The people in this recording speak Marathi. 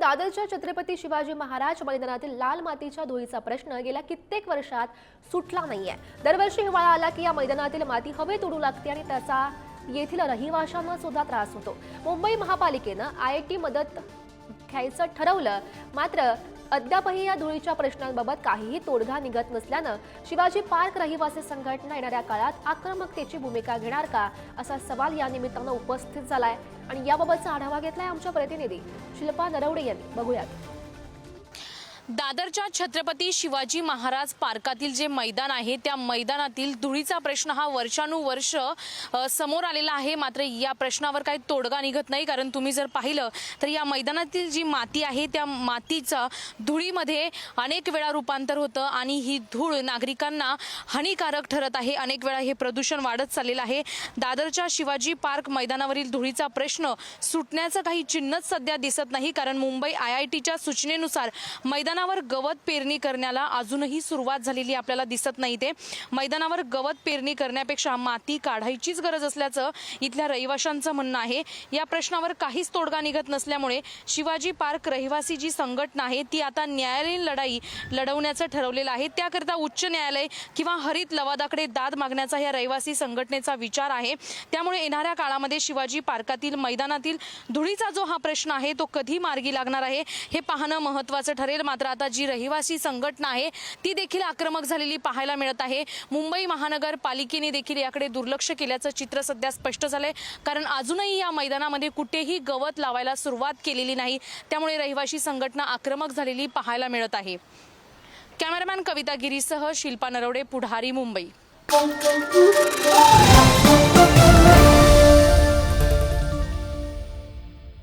दादरच्या छत्रपती शिवाजी महाराज मैदानातील लाल मातीच्या धुळीचा प्रश्न गेल्या कित्येक वर्षात सुटला नाहीये। दरवर्षी हिवाळा आला की या मैदानातील माती हवेत उडू लागते आणि त्याचा येथील रहिवाशांना सुद्धा त्रास होतो। मुंबई महापालिकेनं IIT मदत घ्यायचं ठरवलं, मात्र अद्यापही या धुळीच्या प्रश्नांबाबत काहीही तोडगा निघत नसल्यानं शिवाजी पार्क रहिवासी संघटना येणाऱ्या काळात आक्रमकतेची भूमिका घेणार का असा सवाल या निमित्तानं उपस्थित झालाय। आणि याबाबतचा आढावा घेतलाय आमच्या प्रतिनिधी शिल्पा नरवडे यांनी। बघूयात। दादरच्या छत्रपती शिवाजी महाराज पार्कातील जे मैदान आहे त्या मैदानातील धुळीचा प्रश्न हा वर्षानुवर्ष समोर आलेला आहे, मात्र या प्रश्नावर काही तोडगा निघत नाही। कारण तुम्ही जर पाहिलं तर या मैदानातील जी माती आहे त्या मातीचा धुळीमध्ये अनेक वेळा रूपांतर होतं आणि ही धूळ नागरिकांना हानिकारक ठरत आहे। अनेक वेळा हे प्रदूषण वाढत चाललेलं आहे। दादरच्या शिवाजी पार्क मैदानावरील धुळीचा प्रश्न सुटण्याचं काही चिन्हच सध्या दिसत नाही, कारण मुंबई IITच्या सूचनेनुसार मैदानावर गवत पेरणी करण्याला अजूनही सुरुवात झालेली आपल्याला दिसत नाही। ते मैदानावर गवत पेरणी करण्यापेक्षा माती काढायचीच गरज असल्याचं इथल्या रहिवाशांचं म्हणणं आहे। या प्रश्नावर काहीच तोडगा निघत नसल्यामुळे शिवाजी पार्क रहिवासी जी संघटना आहे ती आता न्यायालयीन लढाई लढवण्याचं ठरवलेलं आहे। त्याकरता उच्च न्यायालय किंवा हरित लवादाकडे दाद मागण्याचा या रहिवासी संघटनेचा विचार आहे। त्यामुळे येणाऱ्या काळामध्ये शिवाजी पार्कातील मैदानातील धुळीचा जो हा प्रश्न आहे तो कधी मार्गी लागणार आहे हे पाहणं महत्त्वाचं ठरेल। मात्र आता जी रहिवासी संघटना आहे ती देखील आक्रमक झालेली पाहायला मिळत आहे। मुंबई महानगरपालिकेने देखील याकडे दुर्लक्ष केल्याचं चित्र सध्या स्पष्ट झालंय, कारण अजूनही या मैदानामध्ये कुठेही गवत लावायला सुरुवात केलेली नाही। त्यामुळे रहिवासी संघटना आक्रमक झालेली पाहायला मिळत आहे। कॅमेरामॅन कविता गिरीसह शिल्पा नरवडे, पुढारी, मुंबई।